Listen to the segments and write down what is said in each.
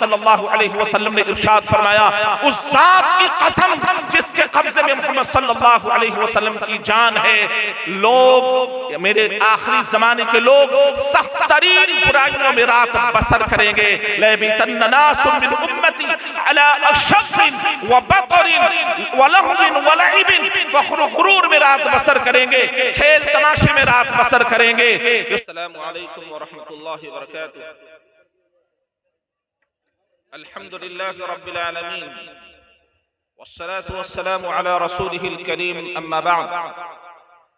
सल्लल्लाहु अलैहि वसल्लम ने इरशाद फरमाया, उस जात की कसम जिसके कब्जे में मोहम्मद सल्लल्लाहु अलैहि वसल्लम की जान है, लोग, मेरे आखिरी जमाने के लोग सख्त तरीन बुराइयों में रात बसर करेंगे। लयबितन्न नासुम मिन उम्मती अला अशब्बिन व बतरिन व लहविन व लइबिन फखुरूर में रात बसर करेंगे, खेल तमाशे में रात बसर करेंगे। अस्सलामु अलैकुम व रहमतुल्लाहि व बरकातुहू। अल्हम्दुलिल्लाहि रब्बिल आलमीन वस्सलातु वस्सलामु अला रसूलिहिल करीम, अम्मा बअद।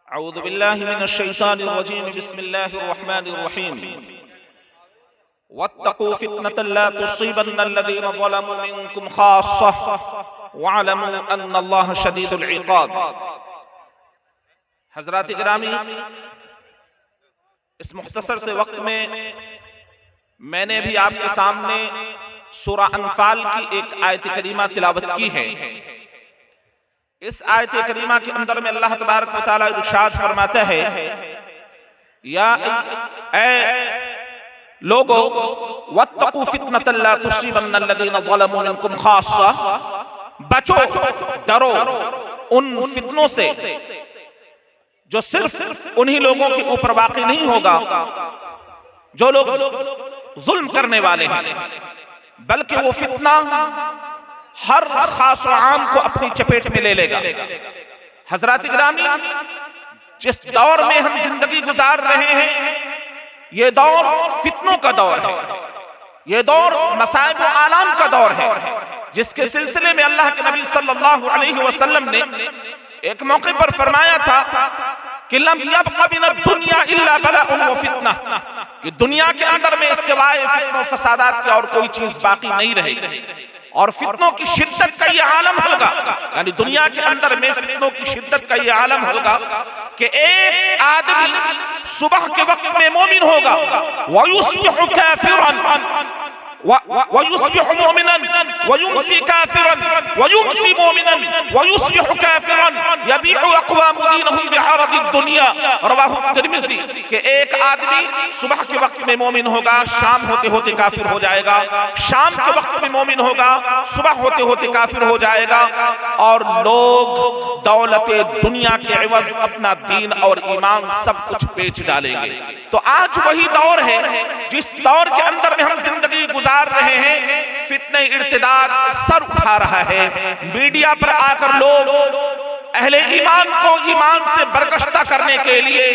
अऊज़ु बिल्लाहि मिनश शैतानिर रजीम, बिस्मिल्लाहिर रहमानिर रहीम। वत्तक़ू फितनतन ला तुसीबन्नल्लज़ीना ज़लमू मिनकुम खास्सह वअलमू अन्नल्लाह शदीदुल इक़ाब। हज़रात गिरामी, इस मुख्तसर से वक्त में मैंने भी आपके सामने सूरा अनफाल की एक आयत करीमा तिलावत की है। इस आयत करीमा के अंदर में अल्लाह तबारक व तआला इरशाद फरमाता है, या लोगो वत्तक़ू फितनतन ला तुसीबन्नल्लज़ीना ज़लमू मिनकुम खास्सा, बचो, डरो उन फितनों से जो सिर्फ उन्हीं लोगों के ऊपर वाक़ई नहीं होगा जो लोग जुल्म करने वाले हैं, बल्कि वो फितना हर खास व आम को अपनी चपेट में ले लेगा। हजरात गिरामी, जिस दौर में हम जिंदगी गुजार रहे हैं, ये दौर फितनों का दौर है, ये दौर मसाइब व आलाम का दौर है, जिसके सिलसिले में अल्लाह के नबी सल्लल्लाहु अलैहि वसल्लम ने एक मौके पर फरमाया था कि लम यब्क़ मिनद दुनिया इल्ला बलाउन व फितना, कि दुनिया के अंदर में सिवाय फितनों फसादात के और कोई चीज बाकी नहीं रहेगी। और फितनों की शिद्दत का ये आलम होगा, यानी दुनिया के अंदर में फितनों की शिद्दत का ये आलम होगा कि एक आदमी सुबह के वक्त में मोमिन होगा, वयुस्बिहु काफिरन वयुस्बिहु मोमिनन वयुमसी काफिरन वयुमसी मोमिनन वयुस्बिहु काफिरन यबीउ अक़वाम दीनहुम बिअरदिद दुनिया। रवाहु तिर्मिज़ी, कि एक आदमी सुबह के वक्त में मोमिन होगा, शाम होते होते काफिर हो जाएगा, शाम के वक्त में मोमिन होगा, सुबह होते होते काफिर हो जाएगा, और लोग दौलत दुनिया के एवज अपना दीन और ईमान सब कुछ बेच डालेंगे। तो आज वही दौर है जिस दौर के अंदर में हम जिंदगी गुजार रहे हैं। फितने इर्तिदाद सर उठा रहा है। मीडिया पर आकर लोग अहले ईमान को ईमान से बरकश्ता करने के लिए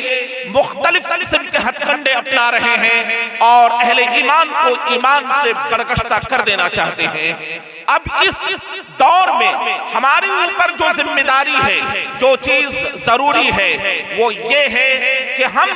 मुख्तलिफ किस्म के हथकंडे अपना रहे हैं और अहले ईमान को ईमान से बरकश्ता कर देना चाहते हैं। अब इस दौर में हमारे ऊपर जो जिम्मेदारी है, जो चीज जरूरी है, वो ये है कि हम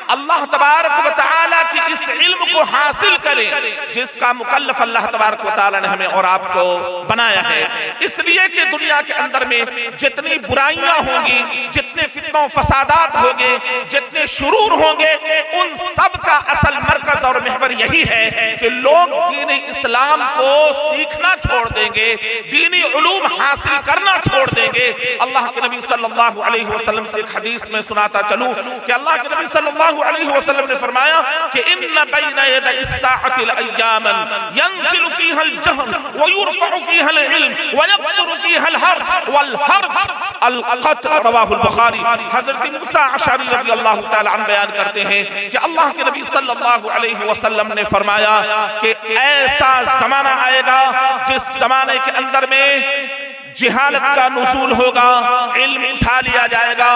अल्लाह तबारक व तआला की इस इल्म को हासिल करें जिसका मुकल्लफ अल्लाह तबारक व तआला ने हमें और आपको बनाया है। इसलिए कि दुनिया के अंदर में जितनी बुराइयां होंगी, जितने फितनों फसादात होंगे, जितने शुरूर होंगे, उन सब का असल मरकज और महवर यही है कि लोग दीन इस्लाम को सीखना छोड़ देंगे, दीनी उलूम हासिल करना छोड़ देंगे। अल्लाह के नबी सल्लल्लाहु अलैहि वसल्लम से एक हदीस में सुनाता चलूं कि अल्लाह के नबी सल्लल्लाहु अलैहि वसल्लम ने फरमाया कि इन्ना बैना यदै इस्साअति अय्यामन यंज़िलु फीहा अल-जहल व युरफ़अु फीहा अल-इल्म व यक़्सुरु फीहा अल-हर्ज वल हर्ज अल-क़त्ल। रवाहु अल-बुखारी। हज़रत मूसा अशअरी रज़ियल्लाहु तआला अन्हु बयान करते हैं कि अल्लाह के नबी सल्लल्लाहु अलैहि वसल्लम ने फरमाया कि ऐसा ज़माना आएगा जिस ज़माने के अंदर में जिहालत का नुज़ूल होगा, इल्म उठा लिया जाएगा,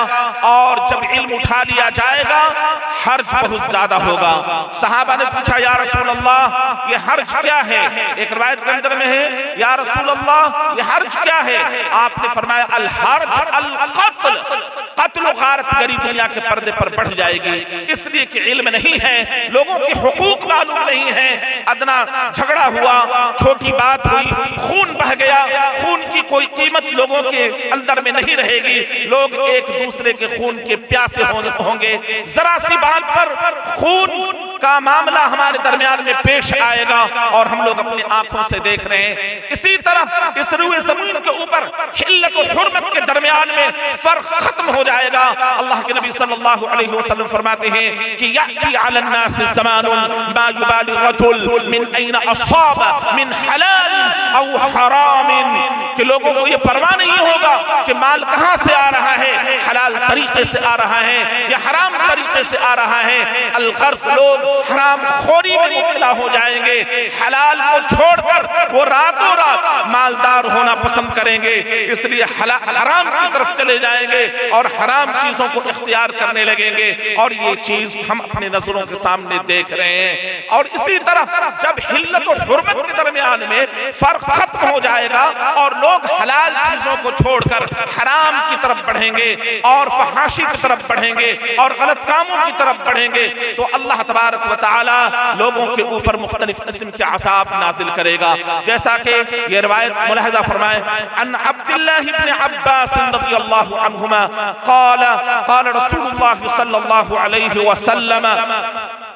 और जब इल्म उठा लिया जाएगा हर्ज बहुत ज्यादा होगा। सहाबा ने पूछा, या रसूल अल्लाह ये हर्ज क्या है? एक रिवायत के अंदर में है, या रसूल अल्लाह ये हर्ज क्या है? आपने फरमाया अल हर्ज अल क़त्ल, कत्ल गारत गरी दुनिया के पर्दे पर बढ़ जाएगी। इसलिए कि इल्म नहीं है, लोगों के हुकूक मालूम नहीं है, अदना झगड़ा हुआ, छोटी बात हुई, खून बह गया, खून की कोई कीमत लोगों के अंदर में नहीं रहेगी, लोग एक दूसरे के खून के प्यासे होंगे, जरा सी बात पर खून का मामला हमारे दरमियान में पेश आएगा और हम लोग अपनी आंखों से देख रहे हैं। इसी तरह इस रूए ज़मीन के ऊपर हिल्लत और हुर्मत के दरमियान में फर्क खत्म हो जाएगा। अल्लाह के नबी सल्लल्लाहु अलैहि वसल्लम फरमाते हैं कि याती अलन नास ज़मानुन मा युबाली रजुल मिन ऐन असाब मिन हलाल औ हराम, कि लोगों को ये परवाह नहीं होगा कि माल कहां से आ रहा है, हलाल तरीके से आ रहा है या हराम तरीके से आ रहा है। अलगर्ज लोग हराम खोरी में मुब्तला हो जाएंगे, हलाल को छोड़कर वो रातों रात मालदार होना पसंद करेंगे, इसलिए हराम की तरफ चले जाएंगे और हराम चीजों को इख्तियार करने लगेंगे। और ये चीज हम अपने नजरों के सामने देख रहे हैं। और इसी तरह जब हिल्लत और हुर्मत के दरमियान में फर्क खत्म हो जाएगा और लोग हलाल चीजों को छोड़कर हराम की तरफ बढ़ेंगे और फहाशी की तरफ बढ़ेंगे और गलत कामों की तरफ बढ़ेंगे, तो अल्लाह तबारक व तआला लोगों के ऊपर मुख्तलिफ किस्म के अज़ाब नाज़िल करेगा। जैसा कि ये रिवायत मुलाहिज़ा फरमाए, अन अब्दुल्लाह इब्न अब्बास रज़ियल्लाहु अन्हुमा क़ाल क़ाल रसूलुल्लाह सल्लल्लाहु अलैहि वसल्लम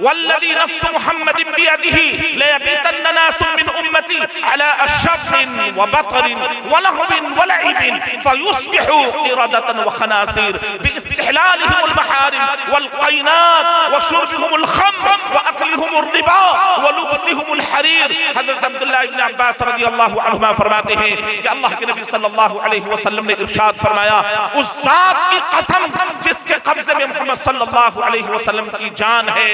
वल्लज़ी नफ्सु मुहम्मदिन बियदिही लयबीतन्न नासुम मिन उम्मती अला अशब्बिन व बतरिन व लहबिन व लइबिन फयुस्बिहू क़िरदतन व खनासीर बिइस्तिहलालिहिमुल महारिम वल क़ैनात व शुर्बिहिमुल ख़म्र व अक्लिहिमुर रिबा व लुब्सिहिमुल हरीर। हज़रत अब्दुल्लाह इब्न अब्बास रज़ियल्लाहु अन्हुमा फरमाते हैं कि अल्लाह के नबी सल्लल्लाहु अलैहि वसल्लम ने इरशाद फरमाया, उस ज़ात की कसम जिसके कब्ज़े में मुहम्मद सल्लल्लाहु अलैहि वसल्लम की जान है,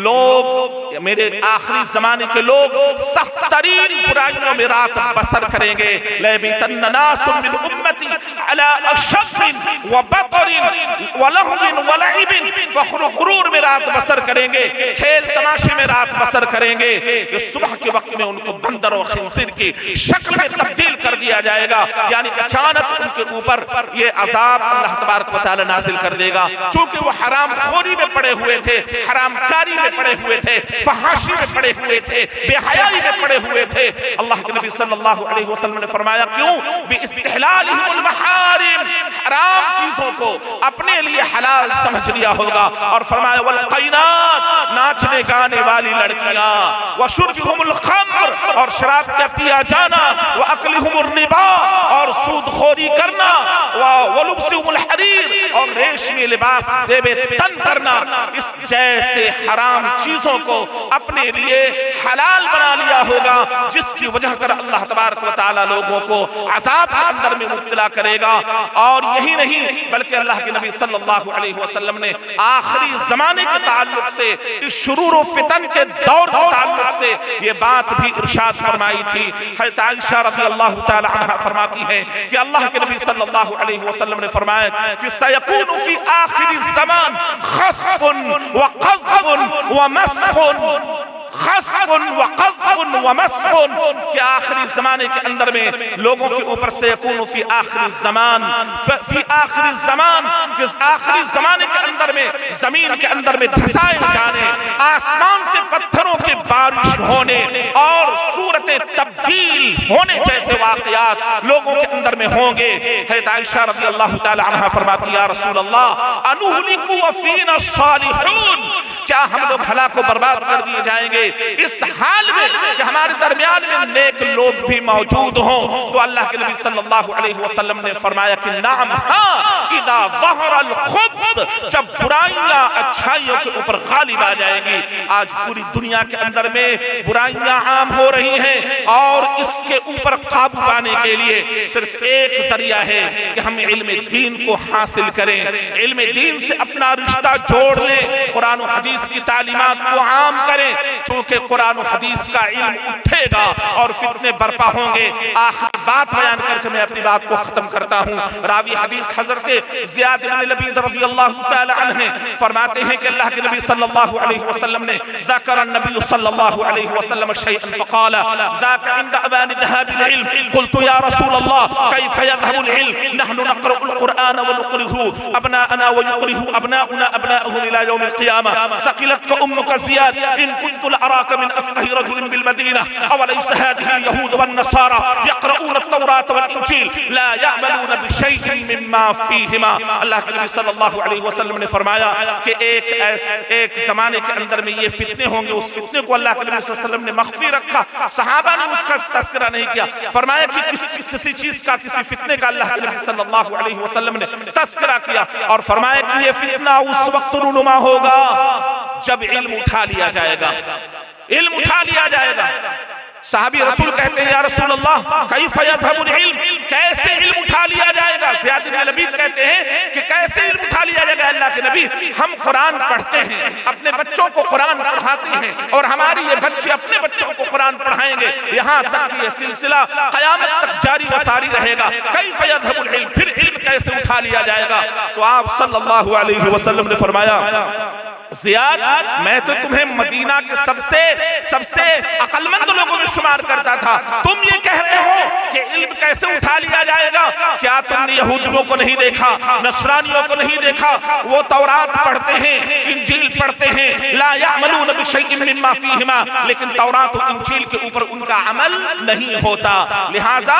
लोग मेरे आखिरी जमाने के लोग सख्त तरीन बुराइयों में रात बसर करेंगे। लयबीतन्न नासुम मिन उम्मती अला अशब्बिन व बतरिन व लहविन व लइबिन फखुरूर में रात बसर करेंगे, खेल तमाशे में रात बसर करेंगे कि सुबह के वक्त में उनको बंदर और खिंजीर की शक्ल में तब्दील कर दिया जाएगा। यानी अचानक उनके ऊपर ये अजाब अल्लाह तबारक व तआला नाज़िल कर देगा। चूंकि वो हराम खोरी में पड़े हुए थे, हराम में पड़े हुए थे, फहाशी में पड़े हुए थे, बेहयाई में पड़े हुए थे। अल्लाह के नबी सल्लल्लाहु अलैहि वसल्लम ने फरमाया, क्यों? बिइस्तिहलालिहिमुल महारिम, हराम चीजों को अपने लिए हलाल समझ लिया होगा। और फरमाया वल क़ैनात, नाचने गाने वाली लड़कियां, व शुर्बिहुमुल ख़म्र, और शराब का पिया जाना, व अक्लिहुमुर रिबा, और सूदखोरी करना, व लुब्सिहुमुल हरीर, और रेशमी लिबास ज़ेबे तन करना, इस जैसे हराम चीजों को अपने लिए हलाल बना लिया होगा, जिसकी वजह कर अल्लाह तबारक व तआला लोगों को अज़ाब के अंदर में मुब्तला करेगा। और यही नहीं बल्कि अल्लाह के नबी सल्लल्लाहु अलैहि वसल्लम ने आखिरी जमाने के ताल्लुक से, इस शुरूर व फितन के दौर के ताल्लुक से ये बात भी इरशाद फरमाई थी। हज़रत आयशा रज़ियल्लाहु तआला अन्हा फरमाती हैं कि अल्लाह के नबी सल्लल्लाहु अलैहि वसल्लम ने फरमाया कि सयकूनु फी आखिरी ज़मान खस्फुन व क़ज़्फ़ुन व मस्ख़ुन, खस्फुन व क़ज़्फ़ुन व मस्ख़ुन, कि आखिरी जमाने के अंदर में लोगों के ऊपर से यकूनु फी आखिरी ज़मान, फी आखिरी ज़मान, कि आखिरी जमाने के अंदर में जमीन के अंदर में धंसाए जाने, आसमान से पत्थरों की बारिश होने और सूरतें तब्दील होने जैसे वाक़यात लोगों के अंदर में होंगे। हज़रत आयशा रज़ियल्लाहु तआला अन्हा फरमाती, या रसूल अल्लाह अनुहलिकु व फीना सालिहून, क्या हम लोग हलाक को बर्बाद कर दिए जाएंगे इस हाल में कि हमारे दरमियान में नेक लोग भी मौजूद हों? तो अल्लाह के नबी सल्लल्लाहु अलैहि वसल्लम ने फरमाया कि नाम, हाँ, इदा ज़हरल खुब्स, जब बुराइयां अच्छाइयों के ऊपर गालिब आ जाएंगी। आज पूरी दुनिया के अंदर में बुराइयां आम हो रही हैं और इसके ऊपर काबू पाने के लिए सिर्फ एक जरिया है कि हम इल्म दीन को हासिल करें, इल्म दीन से अपना रिश्ता जोड़ लें, कुरान और हदीस की तालीमात को आम करें। चूंकि कुरान और हदीस का इल्म उठेगा और फितने बर्पा होंगे। आखिरी बात बयान करके मैं अपनी बात को खत्म करता हूँ। रावी हदीस हजरत ज़ियाद इब्न लबीद रज़ियल्लाहु तआला अन्हु फरमाते हैं कि अल्लाह के नबी सल्लल्लाहु अलैहि वसल्लम ने ज़करा नबी सल्लल्लाहु अलैहि वसल्लम शैअन फ़क़ाल ज़ाका इंद अवान ज़हाबिल इल्म, क़ुल्तु या रसूल अल्लाह कैफ़ यज़हबुल इल्म, नहनु नक़रउल क़ुरआन व नुक़रिहु अबनाअना व युक़रिहु अबनाउना अबनाअहुम इला यौमिल क़ियामह, सक़िलतका उम्मुका ज़ियाद इन कुन्तु लअराका मिन अफ़क़हि रजुलिन बिल मदीना अवलैसा हाज़िहिल यहूद वन नसारा यक़रऊन तौरात वल इंजील ला यअमलून बिशैइन मिम्मा फीहिमा। अल्लाह के नबी सल्लल्लाहु अलैहि वसल्लम ने फरमाया कि एक जमाने के अंदर में ये फितने होंगे। उस फितने को अल्लाह के नबी सल्लल्लाहु अलैहि वसल्लम ने मख्फी रखा, सहाबा ने उसका तस्करा नहीं किया। फरमाया कि किसी चीज का, किसी फितने का अल्लाह के नबी सल्लल्लाहु अलैहि वसल्लम ने तस्करा किया और फरमाया कि ये फितना उस वक्त रूनुमा होगा जब इल्म उठा लिया जाएगा, इल्म उठा लिया जाएगा। साहबी रसूल कहते हैं या रसूल अल्लाह कैफ़ यज़हबुल इल्म, कैसे इल्म उठा लिया जाएगा। ज़ियाद इब्न लबीद कहते हैं कि कैसे इल्म उठा लिया जाएगा अल्लाह के नबी, हम कुरान पढ़ते हैं, अपने बच्चों को कुरान पढ़ाते हैं और हमारे ये बच्चे अपने बच्चों को कुरान पढ़ाएंगे, यहाँ तक कि ये सिलसिला क़यामत तक जारी व सारी रहेगा। कैफ़ यज़हबुल इल्म, फिर इल्म कैसे उठा लिया जाएगा। तो आप सल्लल्लाहु अलैहि वसल्लम ने फरमाया ज़ियाद, मैं तो तुम्हें मदीना के सबसे अक्लमंद लोगों में शुमार करता था, तुम ये कह रहे हो कि इल्म कैसे उठा लिया जाएगा। क्या तुमने यहूदियों को नहीं देखा, नसरानियों को नहीं देखा, वो तौरात पढ़ते हैं, इंजील पढ़ते हैं, ला यअमलून बिशैइन मिम्मा फीहिमा, लेकिन तौरात और इंजील के ऊपर उनका अमल नहीं होता। लिहाजा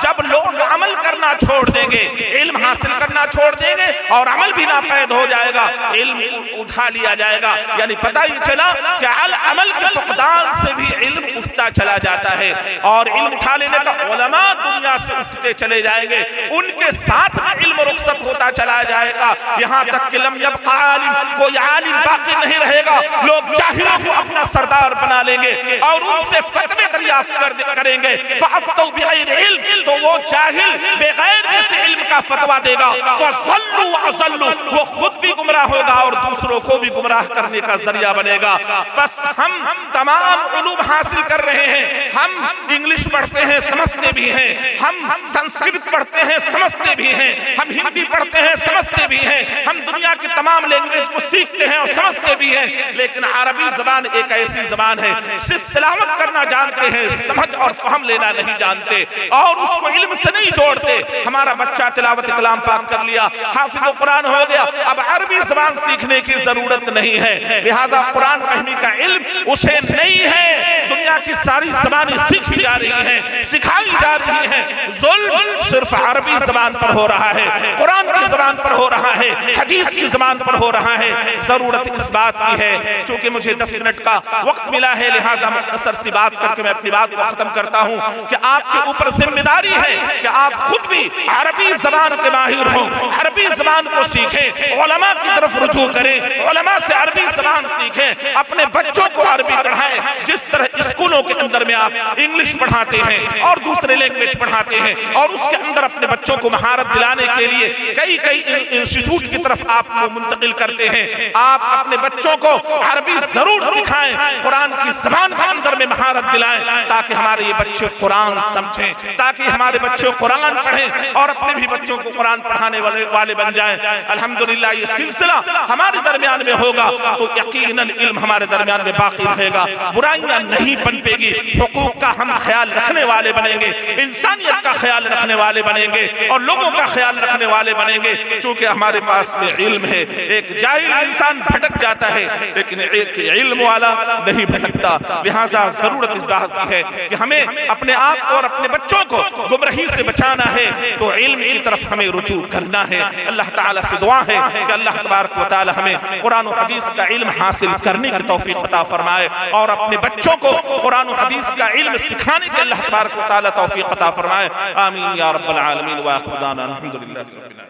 जब लोग अमल करना छोड़ देंगे, इल्म हासिल करना छोड़ देंगे और अमल भी नापैद हो जाएगा, इल्म उठा लिया जाएगा। यानी पता ही चला कि अमल के फुकदान से भी इल्म उठता चला जाता है और इल्म उठा लेने का उलमा दुनिया से उठते चले जाएंगे, उनके साथ में इल्म रुखसत होता चला जाएगा, यहाँ तक कि लम यबका आलिम, कोई आलिम बाकी नहीं रहेगा। लोग जाहिलों को अपना सरदार बना लेंगे और उनसे फतवे दरियाफ्त करेंगे। फअफ्तौ बिगैर इल्म, तो वो जाहिल बगैर किसी इल्म का फतवा देगा। फज़ल्लू वअज़ल्लू, वो खुद भी गुमराह होगा और दूसरों को भी गुमराह करने का जरिया बनेगा। बस हम तमाम उलूम हासिल कर रहे हैं, हम इंग्लिश पढ़ते हैं, समझते भी हैं, हम संस्कृत पढ़ते हैं, समझते भी हैं, हम हिंदी पढ़ते हैं, समझते भी हैं, हम दुनिया की तमाम लैंग्वेज को सीखते हैं और समझते भी हैं, लेकिन अरबी जबान एक ऐसी जबान है सिर्फ तिलावत करना जानते हैं, समझ और फहम लेना नहीं जानते और उसको इल्म से नहीं जोड़ते। हमारा बच्चा तिलावत कलाम पाक कर लिया, हाफिज़ कुरान हो गया, अब अरबी जबान सीखने की जरूरत नहीं है, लिहाजा कुरान फहमी का इल्म उसे नहीं है। दुनिया की सारी ज़बानें सीखी जा रही हैं, सिखाई जा रही हैं, जुल्म सिर्फ अरबी ज़बान पर हो रहा है, कुरान की ज़बान पर हो रहा है, हदीस की ज़बान पर हो रहा है। ज़रूरत इस बात की है, चूंकि मुझे 10 मिनट का वक्त मिला है, लिहाजा मुख्तसर सी बात करके मैं अपनी बात को खत्म करता हूँ कि आपके ऊपर जिम्मेदारी है कि आप खुद भी अरबी ज़बान के माहिर हों, अरबी ज़बान को सीखें, उलमा की तरफ रुजू करें, उलमा से अरबी ज़बान सीखें, अपने बच्चों को अरबी पढ़ाएं। जिस तरह स्कूलों के अंदर में आप इंग्लिश पढ़ाते हैं और दूसरे लैंग्वेज पढ़ाते हैं और उसके अंदर अपने बच्चों को महारत दिलाने के लिए कई इंस्टीट्यूट की तरफ आप मुंतकिल करते हैं, आप अपने बच्चों को अरबी जरूर सिखाएं, कुरान की ज़बान के अंदर में महारत दिलाएं, ताकि हमारे ये बच्चे कुरान समझें, ताकि हमारे बच्चे कुरान पढ़ें और अपने भी बच्चों को कुरान पढ़ाने वाले बन जाएं। अल्हम्दुलिल्लाह ये सिलसिला हमारे दरमियान में होगा तो यकीनन इल्म हमारे दरमियान में बाकी रहेगा, बुराइयां नहीं पनपेगी, हुकूक का हम ख्याल रखने वाले बनेंगे, इंसानियत का ख्याल रखने वाले बनेंगे और लोगों का ख्याल रखने वाले बनेंगे। चूंकि हमारे पास में इल्म है, एक जाहिल इंसान भटक जाता है लेकिन एक इल्म वाला नहीं भटकता। लिहाजा जरूरत इस बात की है कि हमें अपने आप और अपने बच्चों को गुमराही से बचाना है तो इल्म की तरफ हमें रुजू करना है। अल्लाह ताला से दुआ है कि अल्लाह तबारक व तआला हमें कुरान और हदीस का इल्म हासिल करने की तौफीक अता फरमाए और अपने बच्चों को कुरान और हदीस का इल्म सिखाने की अल्लाह तबारक व तआला तौफीक अता फरमाए। आमीन या रब्बल आलमीन व आखिर दाना अल्हम्दुलिल्लाह।